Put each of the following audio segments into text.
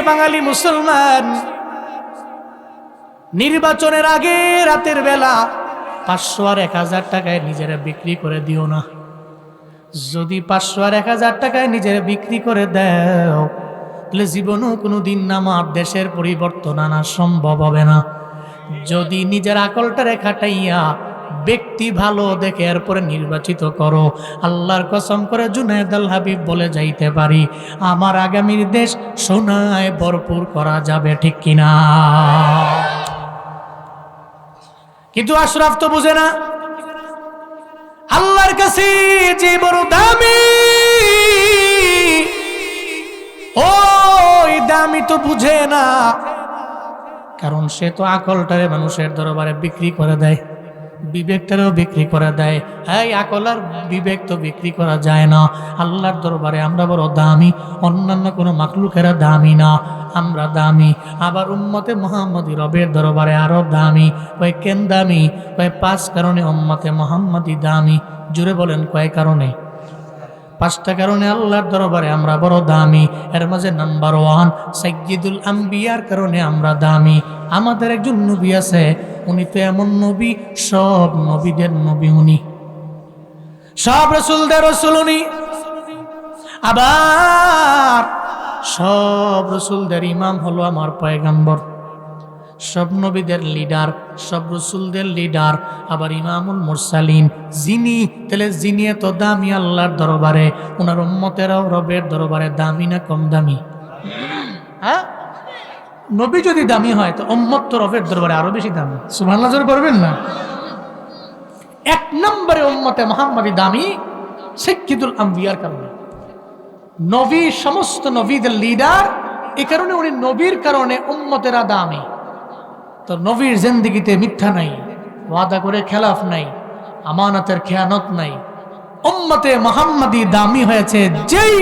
বাঙালি মুসলমান, নির্বাচনের আগে রাতের বেলা 500 আর 1000 টাকায় নিজেরা বিক্রি করে দিও না। যদি 500 আর 1000 টাকায় নিজেরা বিক্রি করে দাও, তাহলে জীবনও কোনোদিন আমার দেশের পরিবর্তন আনা সম্ভব হবে না। যদি নিজের আকলটারে খাটাইয়া ব্যক্তি ভালো দেখে এরপরে নির্বাচিত করো, আল্লাহর কসম করে জুনায়েদ আল হাবিব বলে যাইতে পারি, আমার আগামীর দেশ সোনায় ভরপুর করা যাবে, ঠিক কিনা? কিন্তু আশরাফ তো বুঝে না, আল্লাহর কাছে যে বড় দামি, ওই দামি তো বুঝে না, কারণ সে তো আকলটারে মানুষের দরবারে বিক্রি করে দেয়, বিবেকটারেও বিক্রি করে দেয়। এই আকল আর বিবেক তো বিক্রি করা যায় না। আল্লাহর দরবারে আমরা বড় দামি, অন্যান্য কোনো মাখলুকেরা দামি না, আমরা দামি। আবার উম্মতে মুহাম্মদী রবের দরবারে আরো দামি। কয় কেন দামি? কয় 5 কারণে উম্মতে মুহাম্মদী দামি। জুড়ে বলেন কয় কারণে? 5টা কারণে আল্লাহর দরবারে আমরা বড় দামি। এর মাঝে নাম্বার 1, সাইয়্যিদুল আম্বিয়ার কারণে আমরা দামি। আমাদের একজন নবী আছে, উনি তো এমন নবী, সব নবীদের নবী উনি, সব রাসূলদের রাসূল উনি, আবার সব রাসূলদের ইমাম হলো আমার পয়গম্বর, সব নবীদের লিডার, সব রাসূলদের লিডার, আবার ইমামুল মুরসালিন। যিনি এত দামি আল্লাহর দরবারে, ওনার উম্মতেরাও রবের দরবারে দামি না কম দামি? হ্যাঁ, নবী যদি দামি হয় তো উম্মত তো রবের দরবারে আরো বেশি দামি। সুবহানাল্লাহ জোরে বলবেন না? 1 নম্বরে উম্মতে মুহাম্মদী দামি সাইয়্যিদুল আম্বিয়ার কারণে। নবী সমস্ত নবীদের লিডার, এই কারণে উনি নবীর কারণে উম্মতেরা দামি। তো নবীর জিন্দেগিতে মিথ্যা নাই, ওয়াদা করে খেলাফ নাই, আমানতের খেয়ানত নাই। উম্মতে মুহাম্মদী দামি হয়েছে যেই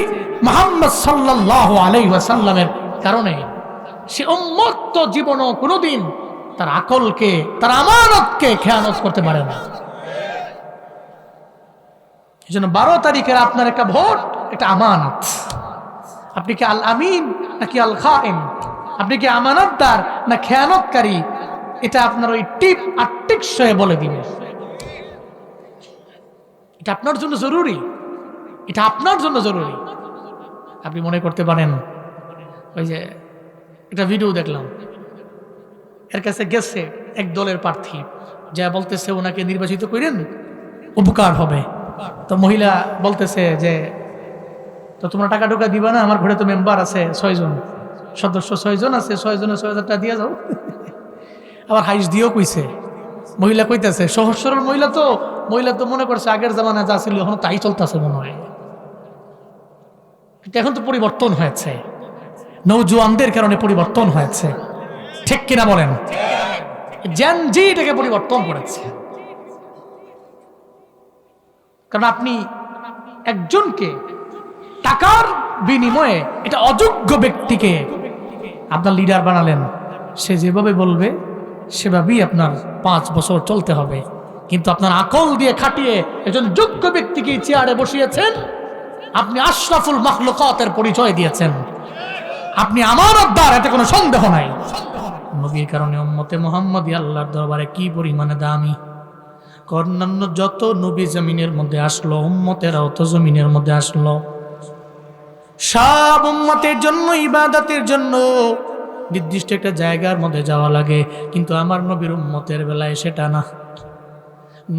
মুহাম্মদ সাল্লাল্লাহু আলাইহি ওয়াসাল্লামের কারণে। সে উম্মত তো জীবনও কোনোদিন তার আকলকে, তার আমানতকে খেয়ানত করতে পারে না। এই জন্য 12 তারিখের আপনার একটা ভোট, একটা আমানত। আপনি কি আল আমিন নাকি আল খাইন? আপনি কি আমানতদার না খেয়ানতকারী? এটা আপনার ওই টিপ আর টিকসয়ে বলে দিবে। এটা আপনার জন্য জরুরি, এটা আপনার জন্য জরুরি। আপনি মনে করতে পারেন, ওই যে একটা ভিডিও দেখলাম, এর কাছে গেছে এক দলের প্রার্থী, যা বলতেছে ওনাকে নির্বাচিত করেন, উপকার হবে। তো মহিলা বলতেছে যে, তো তোমরা টাকা টোকা দিবা না? আমার ঘরে তো মেম্বার আছে 6 জন, সদস্য 6 জন আছে, 6 জনে 6,000 টাকা দিয়ে যাও। আবার হাইস দিয়েও কইছে। মহিলা কইতেছে, সহজ সরল মহিলা তো মনে করছে আগের জামানা যা ছিল এখন তাই চলতেছে মনে হয়। এখন তো পরিবর্তন হয়েছে, নওজোয়ানদের কারণে পরিবর্তন হয়েছে, ঠিক কিনা বলেন? জেন জি এটাকে পরিবর্তন করেছে। কারণ আপনি একজনকে টাকার বিনিময়ে, এটা অযোগ্য ব্যক্তিকে আপনার লিডার বানালেন, সে যেভাবে বলবে সেভাবেই আপনার 5 বছর চলতে হবে। কিন্তু আপনার আকল দিয়ে খাটিয়ে একজন যোগ্য ব্যক্তিকে চেয়ারে বসিয়েছেন, আপনি আশরাফুল মাখলুকাতের পরিচয় দিয়েছেন, আপনি আমানতদার, এতে কোনো সন্দেহ নাই। নবীর কারণে উম্মতে মুহাম্মদী আল্লাহর দরবারে কি পরিমাণে দামি। অন্যান্য যত নবী জমিনের মধ্যে আসলো, উম্মতেরাও তো জমিনের মধ্যে আসলো। সব উম্মতের জন্য, ইবাদতের জন্য নির্দিষ্ট একটা জায়গার মধ্যে যাওয়া লাগে, কিন্তু আমার নবীর উম্মতের বেলায় সেটা না।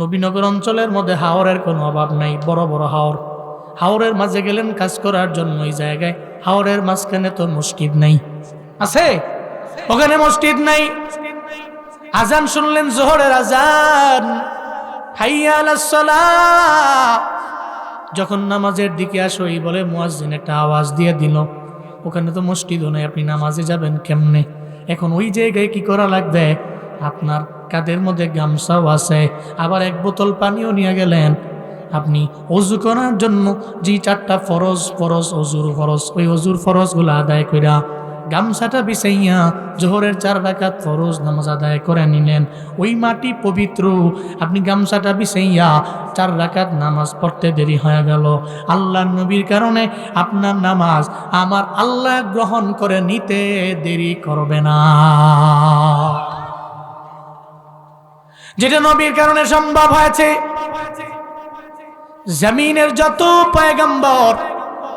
নবীনগর অঞ্চলের মধ্যে হাওরের কোনো অভাব নাই, বড় বড় হাওরের মাঝে গেলেন কাজ করার জন্য। ওই জায়গায় হাওরের মাঝখানে তো মসজিদ নাই, আছে? ওখানে মসজিদ নাই। আজান শুনলেন, জোহরের আজান, হাইয়া আলাস সালাহ। যখন নামাজের দিকে আসোই বলে মুয়াজ্জিন একটা আওয়াজ দিয়ে দিল, ওখানে তো মসজিদও নাই, আপনি নামাজে যাবেন কেমনে? এখন ওই জায়গায় কি করা লাগবে? আপনার কাঁধের মধ্যে গামছাও আছে, আবার 1 বোতল পানিও নিয়ে গেলেন। আপনি অজু করার জন্য যে 4টা ফরজ অজুর ফরজ, ওই অজুর ফরজগুলো আদায় কইরা গামছাটা বিছাইয়া জোহরের 4 রাকাত ফরজ নামাজ আদায় করে নিলেন। ওই মাটি পবিত্র, আপনি গামছাটা বিছাইয়া 4 রাকাত নামাজ পড়তে দেরি হয়ে গেল। আল্লাহর নবীর কারণে আপনার নামাজ আমার আল্লাহ গ্রহণ করে নিতে দেরি করবে না। যেটা নবীর কারণে সম্ভব হয়েছে। জমিনের যত পয়গম্বর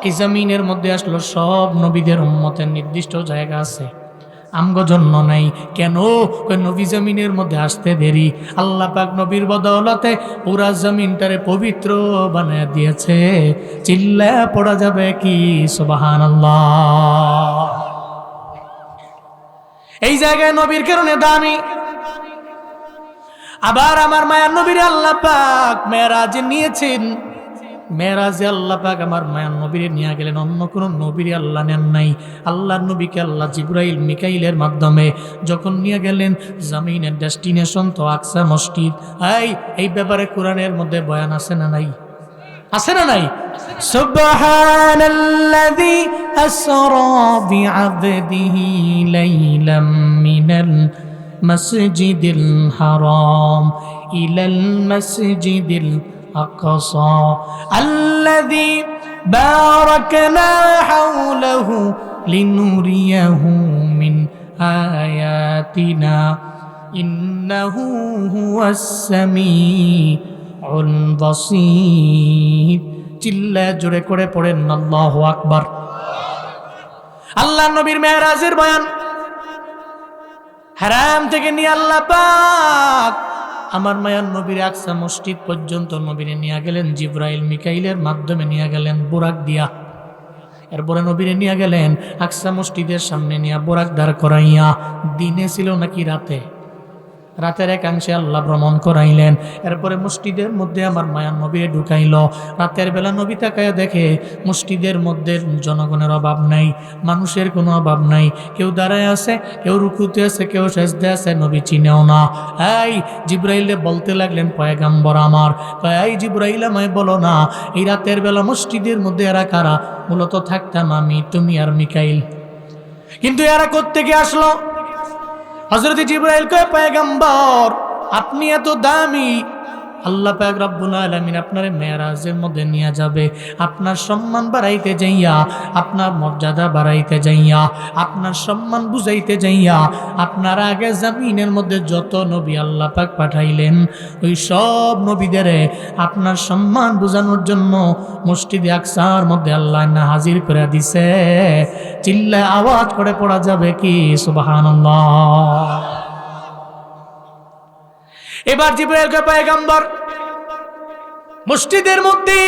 এই জমিনের মধ্যে আসলো, সব নবীদের উম্মতের নির্দিষ্ট জায়গা আছে, আমগো জন্য নাই। কেন? নবী জমিনের মধ্যে আসতে দেরি, আল্লাহ পাক নবীর বদৌলতে পুরা জমিনটারে পবিত্র বানিয়ে দিয়েছে। চিল্লা পড়া যাবে কি সুবহানাল্লাহ। এই জায়গায় নবীর কারণে দামি। আবার আমার মায়ার নবীর আল্লাহ পাক মেরাজে নিয়েছেন। মেরাজে আল্লাহ পাক আমার মায়ার নবীরে নিয়ে গেলেন, অন্য কোনো নবীরে আল্লাহ নেন নাই। আল্লাহর নবীকে আল্লাহ জিবরাইল মিকাইলের মাধ্যমে যখন নিয়ে গেলেন, জমিনের ডেস্টিনেশন তো আকসা মসজিদ। এই ব্যাপারে কোরআনের মধ্যে বয়ান আছে না নাই? আছে না নাই? সুবহানাল্লাযী আসরা বিআবদিহি লাইলাম মিনাল মাসজিদিল হারাম ইলাল মাসজিদিল আকসা আল্লাযী বারাকনা হাওলাহু লিনুরিয়াহু মিন আয়াতিনা ইন্নাহু হুয়াস সামিউল বাসীর। চিল্লা জোরে করে পড়েন আল্লাহু আকবার। আল্লাহ নবীর মেরাজের বয়ান। হারাম থেকে নিয়ে আল্লাহ পাক আমার মায়ার নবীর আকসা মসজিদ পর্যন্ত নবীরে নিয়ে গেলেন, জিবরাইল মিকাইলের মাধ্যমে নিয়ে গেলেন বুরাক দিয়া। এরপরে নবীরে নিয়ে গেলেন আকসা মসজিদের সামনে নিয়ে বুরাক দাঁড় করাইয়া। দিনে ছিল নাকি রাতে? রাতের একাংশে আল্লাহ ভ্রমণ করাইলেন। এরপরে মসজিদের মধ্যে আমার মায়ার নবীরে ঢুকাইল। রাতের বেলা নবী তাকায়া দেখে মসজিদের মধ্যে জনগণের অভাব নাই, মানুষের কোনো অভাব নাই। কেউ দাঁড়ায় আছে, কেউ রুকুতে আছে, কেউ সেজদে আছে, নবী চিনেও না। জিবরাইলে বলতে লাগলেন, পয়গাম্বর আমার, জিবরাইল আমায় বলো না, এই রাতের বেলা মসজিদের মধ্যে এরা কারা? মূলত থাকতাম আমি, তুমি আর মিকাইল, কিন্তু এরা কোত্থেকে আসলো? হযরত জিবরাইল কয়, পয়গম্বর আপনি এত দামি, আল্লাহ পাক রব্বুল আলামিন আপনার মেরাজের মধ্যে নিয়ে যাবে, আপনার সম্মান বাড়াইতে যাইয়া, আপনার মর্যাদা বাড়াইতে যাইয়া, আপনার সম্মান বুঝাইতে যাইয়া আপনার আগে জমিনের মধ্যে যত নবী আল্লাহ পাক পাঠাইলেন, ওই সব নবীদের আপনার সম্মান বুঝানোর জন্য মসজিদে আকসার মধ্যে আল্লাহ না হাজির করে দিছে। চিল্লায় আওয়াজ করে পড়া যাবে কি সুবহানাল্লাহ। এবার জিবরাইল কে পয়গম্বর মসজিদের মধ্যে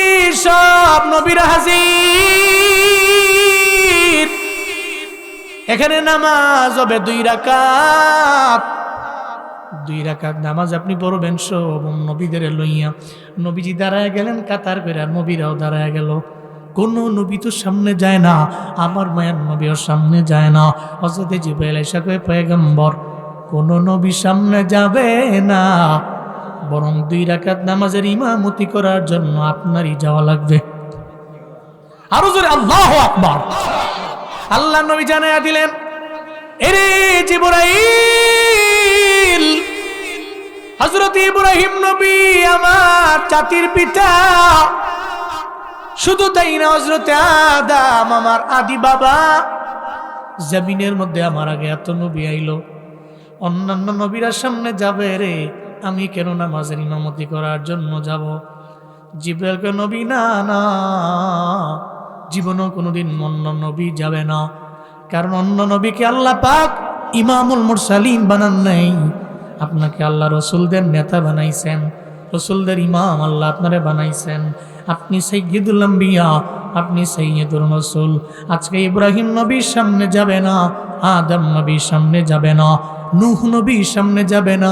সব নবীরা হাজির। এখানে নামাজ হবে 2 রাকাত। 2 রাকাত নামাজ আপনি পড়বেন সব নবীদের লইয়া। নবীজি দাঁড়ায় গেলেন কাতার করে, নবীরাও দাঁড়ায় গেল। কোন নবী তো সামনে যায় না, আমার মায়ের নবীও সামনে যায় না। হযরত জিবরাইল এসে কয়, পয়গম্বর কোন নবী সামনে যাবে না, বরং 2 রাকাত নামাজের ইমামতি করার জন্য আপনারই যাওয়া লাগবে। আরো জোরে আল্লাহু আকবার। আল্লাহ নবী জানায়া দিলেন, এরে জিবরাইল, হযরত ইব্রাহিম নবী আমার জাতির পিতা, শুধু তাই না, হযরত আদম আমার আদি বাবা। জমিনের মধ্যে আমার আগে এত নবী আইলো, অন্যান্য নবীরা সামনে যাবে রে, আমি কেন নামাজের ইমামতি করার জন্য যাব? জিবরাইল কে, নবী না না, জীবনও কোনোদিন অন্য নবী যাবে না, কারণ অন্য নবীকে আল্লাহ পাক ইমামুল মুরসালিন বানান নাই, আপনাকে আল্লাহ রসুলদের নেতা বানাইছেন, রসুলদের ইমাম আল্লাহ আপনারে বানাইছেন। আপনি সাইয়্যিদুল আম্বিয়া, আপনি সাইয়্যিদুর রাসূল। আজকে ইব্রাহিম নবীর সামনে যাবে না, আদম নবীর সামনে যাবে না, নূহ নবীর সামনে যাবে না,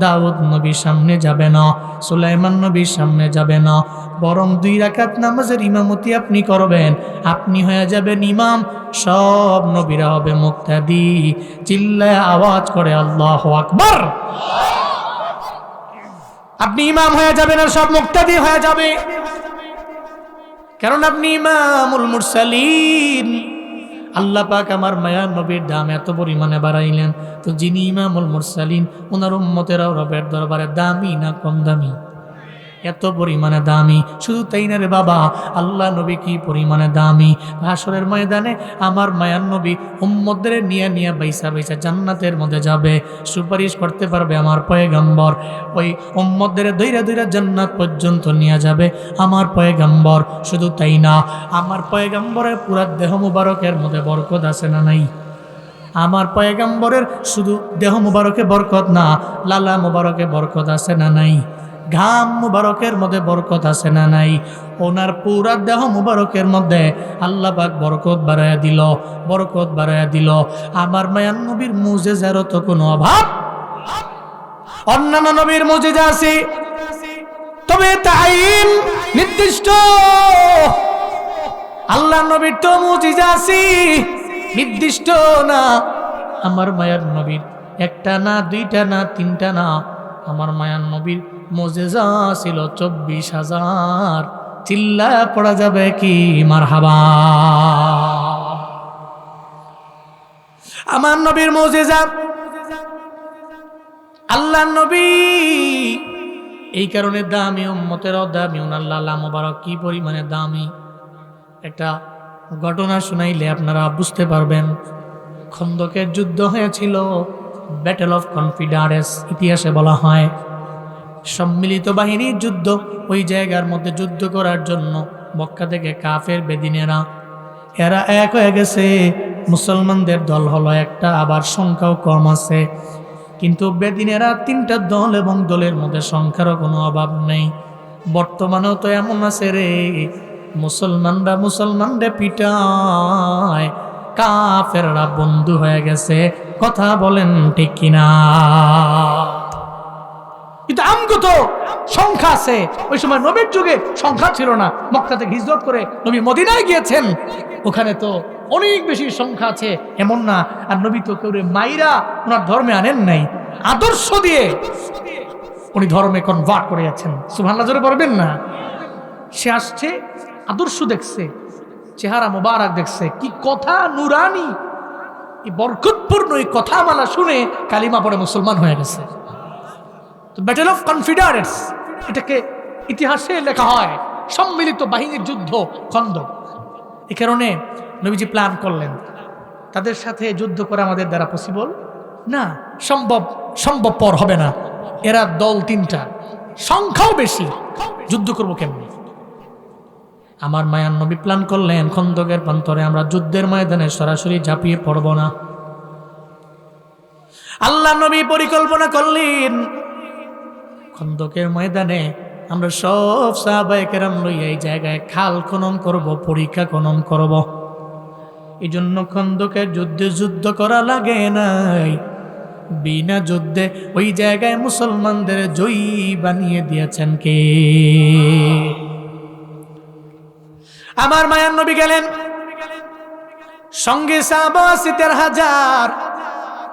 দাউদ নবীর সামনে যাবে না, সুলাইমান নবীর সামনে যাবে না, বরং 2 রাকাত নামাজের ইমামতি আপনি করবেন। আপনি হয়ে যাবেন ইমাম, সব নবীরা হবে মুক্তাদি। চিল্লায় আওয়াজ করে আল্লাহু আকবার। আপনি ইমাম হয়ে যাবেন আর সব মুক্তাদি হয়ে যাবে, কারণ আপনি ইমামুল মুরসালিন। আল্লাহ পাক আমার মায়ার নবীর দাম এত পরিমাণে বাড়াইলেন, তো যিনি ইমামুল মুরসালিন ওনার উম্মতেরাও রবের দরবারে দামি না কম দামি? এত পরিমাণে দামি। শুধু তাই না রে বাবা, আল্লাহ নবী কি পরিমাণে দামি। হাসরের ময়দানে আমার মায়ার নবী উম্মতদের নিয়ে নিয়ে বাইসা বাইসা জান্নাতের মধ্যে যাবে, সুপারিশ করতে পারবে আমার পয়গম্বর। ওই উম্মতদের দইরা দইরা জান্নাত পর্যন্ত নিয়ে যাবে আমার পয়গম্বর। শুধু তাই না, আমার পয়গম্বরের পুরা দেহ মুবারকের মধ্যে বরকত আছে না নাই? আমার পয়গম্বরের শুধু দেহ মুবারকে বরকত না, লালা মুবারকে বরকত আছে না নাই? ঘাম মুবারকের মধ্যে বরকত আছে না নাই? ওনার পুরা দেহ মুবারকের মধ্যে আল্লাহ পাক বরকত বাড়ায়া দিল, বরকত বাড়ায়া দিল। আমার মায়ার নবীর মুজিজারও তো কোনো অভাব। অন্যান্য নবীর মুজিজা আছে, তবে তাইন নির্দিষ্ট। আল্লাহ নবীর তো মুজিজা আছে নির্দিষ্ট না। আমার মায়ার নবীর একটা না, দুইটা না, তিনটা না, আমার মায়ার নবীর মুজিজা ছিল 24,000। চিল্লা পড়া যাবে কি মারহাবা। আমার নবীর মুজিজা, আল্লাহ নবী এই কারণে দামি, উম্মতেরও দামি। ওনার লালা মোবারক কি পরিমাণে দামি। একটা ঘটনা শুনাইলে আপনারা বুঝতে পারবেন। খন্দকের যুদ্ধ হয়েছিল, ব্যাটেল অফ কনফিডেন্স ইতিহাসে বলা হয়। সম্মিলিত বাহিনীর যুদ্ধ। ওই জায়গার মধ্যে যুদ্ধ করার জন্য মক্কা থেকে কাফের বেদিনেরা এরা এক হয়ে গেছে। মুসলমানদের দল হলো একটা, আবার সংখ্যাও কম আছে। কিন্তু বেদিনেরা 3টা দল, এবং দলের মধ্যে সংখ্যারও কোনো অভাব নেই। বর্তমানেও তো এমন আছে রে, মুসলমানরা মুসলমানরে পিটায়, কাফেররা বন্ধু হয়ে গেছে। কথা বলেন ঠিক কিনা? কিন্তু আমগো তো সংখ্যা আছে। ওই সময় নবীর যুগে সংখ্যা ছিল না। মক্কা থেকে হিজরত করে নবী মদিনায় গিয়েছেন, ওখানে তো অনেক বেশি সংখ্যা আছে, এমন না। আর নবী তো কেউ মাইরা ওনার ধর্মে আনেন নাই, আদর্শ দিয়ে উনি ধর্মে কনভার্ট করে যাচ্ছেন। সুবহানাল্লাহ জোরে বলবেন না? সে আসছে, আদর্শ দেখছে, চেহারা মোবারক দেখছে, কি কথা নুরানি, এই বরকতপূর্ণ এই কথা মালা শুনে কালিমা পড়ে মুসলমান হয়ে গেছে। তো ব্যাটেল অফ কনফিডেন্স এটাকে ইতিহাসে লেখা হয়, সম্মিলিত বাহিনীর যুদ্ধ, খন্দক। এই কারণে নবীজি প্ল্যান করলেন তাদের সাথে যুদ্ধ করা আমাদের দ্বারা পসিবল না, সম্ভবপর হবে না। এরা দল 3টা, সংখ্যাও বেশি, যুদ্ধ করবো কেমনি? আমার মায়ার নবী প্ল্যান করলেন খন্দকের প্রান্তরে আমরা যুদ্ধের ময়দানে সরাসরি ঝাঁপিয়ে পড়ব না। আল্লাহ নবী পরিকল্পনা করলেন খন্দকের ময়দানে আমরা সব সাহাবায়ে কেরাম লইয়া এই জায়গায় খাল খনন করব, পরীক্ষা খনন করব। এই জন্য খন্দকের যুদ্ধে যুদ্ধ করা লাগে নাই, বিনা যুদ্ধে ওই জায়গায় মুসলমানদের জয়ী বানিয়ে দিয়েছেন কে? আমার মায়ার নবী গেলেন, সঙ্গে সাহাবা 13,000,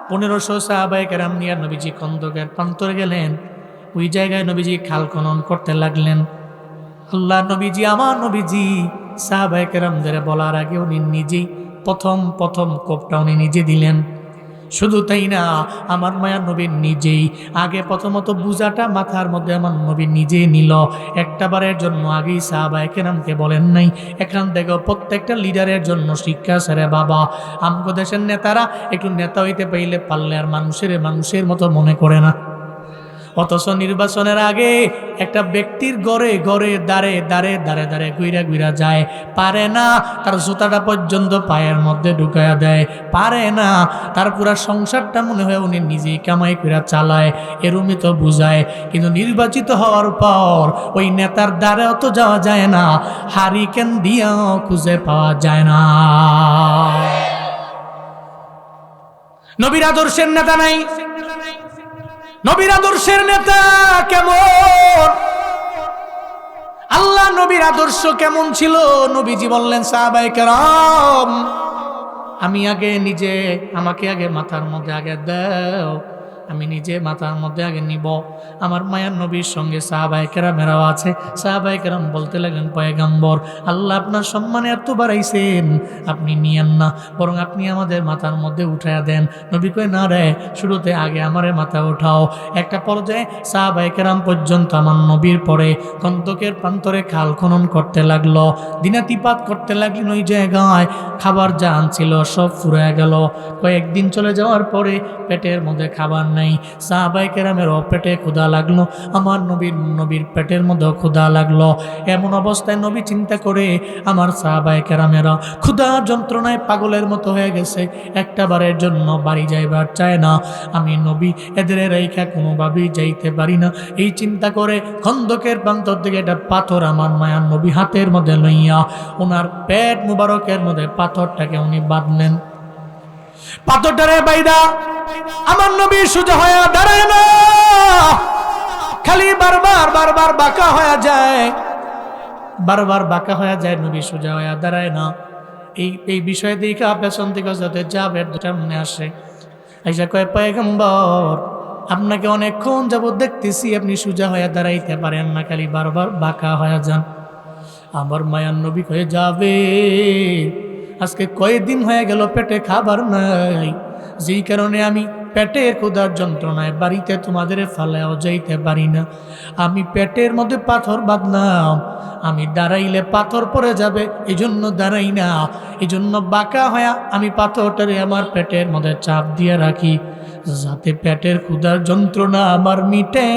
1500 সাহাবায়ে কেরাম নিয়ে নবীজি খন্দকের প্রান্তরে গেলেন। ওই জায়গায় নবীজি খাল খনন করতে লাগলেন। আল্লাহ নবীজি, আমার নবীজি সাহাবায়ে কেরামদের বলার আগে উনি নিজেই প্রথম কোপটা উনি নিজে দিলেন। শুধু তাই না, আমার মায়ার নবী নিজেই আগে প্রথমত বুঝাটা মাথার মধ্যে আমার নবী নিজে নিল। একটা বারের জন্য আগেই সাহাবায়ে কেরামকে বলেন নাই। এখান থেকে প্রত্যেকটা লিডারের জন্য শিক্ষা সেরে বাবা, আমগো দেশের নেতারা একটু নেতা হইতে পারলে আর মানুষের মতো মনে করে না। অথচ নির্বাচনের আগে একটা ব্যক্তির ঘরে দাঁড়ে ঘুরা যায়, পারে না তার জুতাটা পর্যন্ত পায়ের মধ্যে ঢুকায়া দেয়, পারে না তার পুরা সংসারটা মনে হয় উনি নিজেই কামাই করে চালায়, এরমই তো বুঝায়। কিন্তু নির্বাচিত হওয়ার পর ওই নেতার দ্বারেও তো যাওয়া যায় না, হারিকেন দিয়েও খুঁজে পাওয়া যায় না। নবীর আদর্শের নেতা নাই। নবীর আদর্শের নেতা কেমন? আল্লাহ নবীর আদর্শ কেমন ছিল? নবীজি বললেন সাহাবায়ে কেরাম, আমাকে আগে মাথার মধ্যে আগে দাও, আমি নিজে মাথার মধ্যে আগে নিব। আমার মায়ার নবীর সঙ্গে সাহাবায়ে কেরামেরাও আছে। সাহাবায়ে কেরাম বলতে লাগলেন, পয়গম্বর, আল্লাহ আপনার সম্মানে এত বাড়াইছেন, আপনি নিয়েন না, বরং আপনি আমাদের মাথার মধ্যে উঠাইয়া দেন। নবী কয়, না রে, শুরুতে আগে আমারে মাথা উঠাও। একটা পর্যায়ে সাহাবায়ে কেরাম পর্যন্ত আমার নবীর পরে খন্দকের প্রান্তরে খাল খনন করতে লাগলো, দিনাতিপাত করতে লাগলেন। ওই জায়গায় খাবার যা আনছিল সব ফুরায় গেল। কয়েকদিন চলে যাওয়ার পরে পেটের মধ্যে খাবার নাই। সাহাবায়ে কেরামেরও পেটে ক্ষুধা লাগলো, আমার নবীর পেটের মধ্যে ক্ষুধা লাগলো। এমন অবস্থায় নবী চিন্তা করে, আমার সাহাবায়ে কেরামেরা ক্ষুধা যন্ত্রণায় পাগলের মতো হয়ে গেছে, একটা বারের জন্য বাড়ি যাইবার চায় না। আমি নবী এদের রেখা কোনোভাবেই যাইতে পারি না। এই চিন্তা করে খন্দকের প্রান্তর দিকে একটা পাথর আমার মায়ার নবী হাতের মধ্যে লইয়া ওনার পেট মুবারকের মধ্যে পাথরটাকে উনি বাঁধলেন। পাথরটারে বাইদা আমার নবী সোজা হয়ে দাঁড়ায় না, খালি বারবার বাঁকা হয়ে যায়, বারবার বাঁকা হয়ে যায়, নবী সোজা হয়ে দাঁড়ায় না। এই বিষয় দেখে পেছন থেকে যাতে জাবের সামনে আসে, আইসা কয়, পয়গম্বর, আপনাকে অনেকক্ষণ যাবত দেখতেছি আপনি সোজা হয়ে দাঁড়াইতে পারেন না, খালি বারবার বাঁকা হয়ে যান। আমার মায়ার নবী কয়ে, যাবে, আজকে কয়েকদিন হয়ে গেল পেটে খাবার নাই, যেই কারণে আমি পেটের ক্ষুধার যন্ত্রণায় বাড়িতে তোমাদের ফালাও যাইতে পারি না। আমি পেটের মধ্যে পাথর বাঁধলাম, আমি দাঁড়াইলে পাথর পড়ে যাবে, এই জন্য দাঁড়াই না, এই জন্য বাঁকা হয়ে আমি পাথরটারে আমার পেটের মধ্যে চাপ দিয়ে রাখি, যাতে পেটের ক্ষুধার যন্ত্রণা আমার মিটে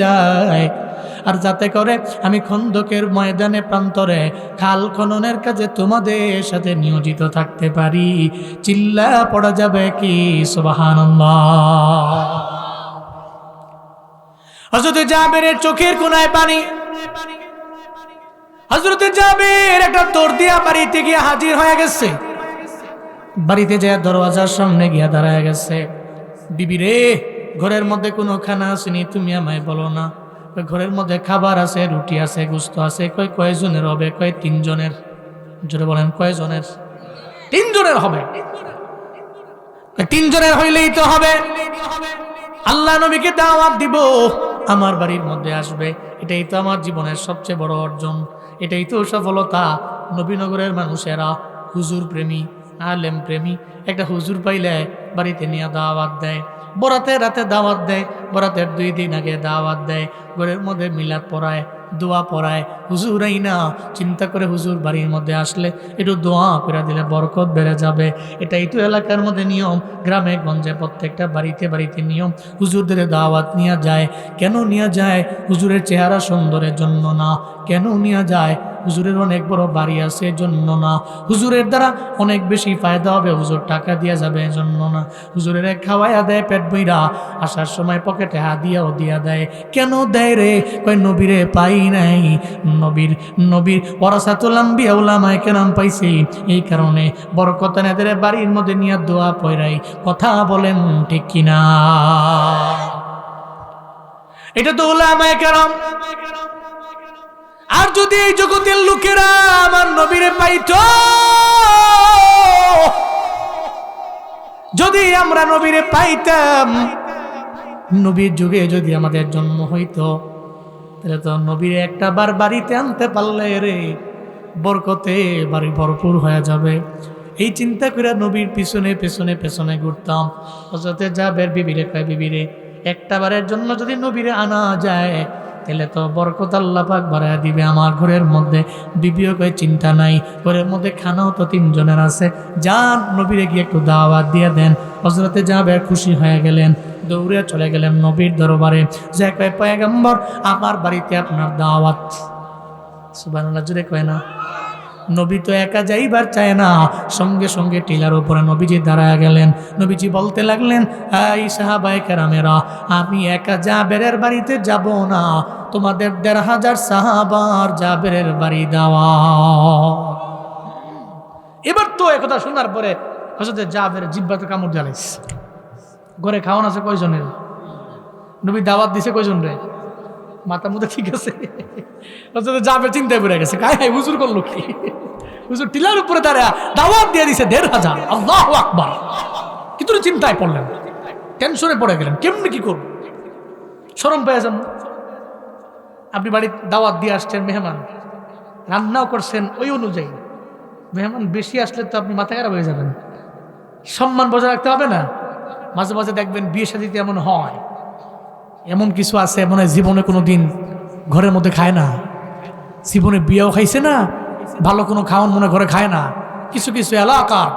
যায়, আর যাতে করে আমি খন্দকের ময়দানে প্রান্তরে খাল খননের কাজে তোমাদের সাথে নিয়োজিত থাকতে পারি। চিল্লা পড়া যাবে কি সুবহানাল্লাহ। হযরত জাবেরের চোখের কোণায় পানি। হযরত জাবের একটা দৌড় দিয়া বাড়িতে গিয়ে হাজির হয়ে গেছে। বাড়িতে যায় দরওয়াজার সামনে গিয়া দাঁড়ায় গেছে। বিবি রে, ঘরের মধ্যে কোনো খানা আসেনি, তুমি আমায় বলো না। ঘরের মধ্যে খাবার আছে, রুটি আছে, গোশত আছে। কয়জনের হবে? 3 জনের। জোরে বলেন, কয়জনের? 3 জনের হবে। 3 জনের হইলেই তো হবে। আল্লাহ নবীকে দাওয়াত দিব, আমার বাড়ির মধ্যে আসবে। এটাই তো আমার জীবনের সবচেয়ে বড় অর্জন, এটাই তো সফলতা। নবীনগরের মানুষেরা হুজুর প্রেমী, আলেম প্রেমী, একটা হুজুর পাইলে বাড়িতে নিয়ে দাওয়াত দেয়। বরাতের রাতে দাওয়াত দেয়, বরাতের 2 দিন আগে দাওয়াত দেয়, ঘরের মধ্যে মিলাদ পড়ায়, দোয়া পড়ায়। হুজুর এই না চিন্তা করে, হুজুর বাড়ির মধ্যে আসলে একটু দোয়া করে দিলে বরকত বেড়ে যাবে। এটাই তো এলাকার মধ্যে নিয়ম, গ্রামে গঞ্জে প্রত্যেকটা বাড়িতে বাড়িতে নিয়ম। হুজুরদের দাওয়াত নিয়ে যায়। কেন নিয়ে যায়? হুজুরের চেহারা সুন্দরের জন্য না। কেন নিয়ে যায়? হুজুরের অনেক বড় বাড়ি আছে এজন্য না। হুজুরের দ্বারা অনেক বেশি ফায়দা হবে, হুজুর টাকা দিয়া যাবে এজন্য না। হুজুরের খাওয়াইয়া দেয় পেট বইরা, আসার সময় পকেটে হাদিয়াও দিয়া দেয়। কেন দেয় রে? কয় নবীরে পাই নাই, নবীর ওয়ারাসাতুল আম্বিয়া উলামায়ে কেরাম পাইছি, এই কারণে বরকত এদের বাড়ির মধ্যে নিয়ে দোয়া পড়াই। কথা বলেন ঠিক কিনা? এটা তো উলামায়ে কেরাম। আর যদি এই জগতের লোকেরা আমার নবীরে পাইতো, যদি আমরা নবীরে পাইতাম, নবীর যুগে যদি আমাদের জন্ম হইতো, তাহলে তো নবীরে একটা বার বাড়িতে আনতে পারলে রে বরকতে বাড়ি ভরপুর হয়ে যাবে। এই চিন্তা করে নবীর পিছনে পেছনে পেছনে ঘুরতাম। হযরত জাবের বিবিরে কয়, বিবিরে একটা বারের জন্য যদি নবীরে আনা যায়, তাহলে তো বরকত আল্লাহ পাক বাড়ায় দিবে আমার ঘরের মধ্যে। বিবিও কয়, চিন্তা নাই, ঘরের মধ্যে খানাও তো 3 জনের আছে, যান নবীরে গিয়ে একটু দাওয়াত দিয়ে দেন। হযরতে জাবের খুশি হয়ে গেলেন, দৌড়ে চলে গেলেন নবীর দরবারে। যে কয়, পয়গম্বর আমার বাড়িতে আপনার দাওয়াত। সুবহানাল্লাহ, জোরে কয় না? নবী তো একা যাইবার চায় না, সঙ্গে সঙ্গে টিলার উপরে নবীজি দাঁড়ায় গেলেন। নবীজি বলতে লাগলেন, এই সাহাবায়ে কেরামেরা, আমি একা জাবেরের বাড়িতে যাব না, তোমাদের 1500 সাহাবার জাবেরের বাড়ি দাওয়া। এবার তো একথা শোনার পরে হযরত জাবের জিহ্বাতে কামড় জ্বালাইস। ঘরে খাওয়ান আছে কয়জনের? নবী দাওয়াত দিছে কয়জন রে? মাথা মুথা ঠিক আছে? হযরত জাবের চিন্তায় পড়ে গেছে, কাই হাই হুজুর করলো কি? হুজুর টিলার উপরে দাঁড়া দাওয়াত দিয়ে দিছে 1500। আল্লাহু আকবার! কিন্তু চিন্তায় পড়লেন। টেনশনে পড়ে গেলেন, কেমনি কি করব, শরম পেয়ে যান। আপনি বাড়ির দাওয়াত দিয়ে আসছেন, মেহমান রান্নাও করছেন ওই অনুযায়ী, মেহমান বেশি আসলে তো আপনি মাথা খারাপ হয়ে যাবেন, সম্মান বজায় রাখতে হবে না? মাঝে মাঝে দেখবেন বিয়ে শাদীতে এমন হয়, এমন কিছু আছে মনে হয় জীবনে কোনো দিন ঘরের মধ্যে খায় না, জীবনে বিয়েও খাইছে না, ভালো কোনো খাওয়ান মনে ঘরে খায় না। কিছু কিছু এলাকার,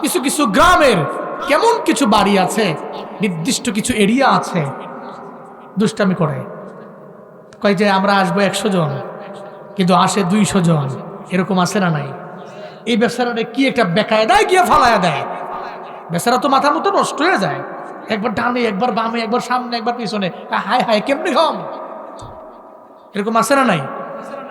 কিছু কিছু গ্রামের কেমন কিছু বাড়ি আছে, নির্দিষ্ট কিছু এরিয়া আছে, দুষ্টামি করে, কয় যে আমরা আসবো 100 জন, কিন্তু আসে 200 জন, এরকম আছে না নাই? এই বেচারাটা কি একটা বেকায়দায় গিয়ে ফালায়া দেয়, বেচারা তো মাথার মতো নষ্ট হয়ে যায়, একবার ডানে একবার বামে একবার সামনে একবার পিছনে, হায় হায় কেমনি খাম, এরকম আছে না নাই?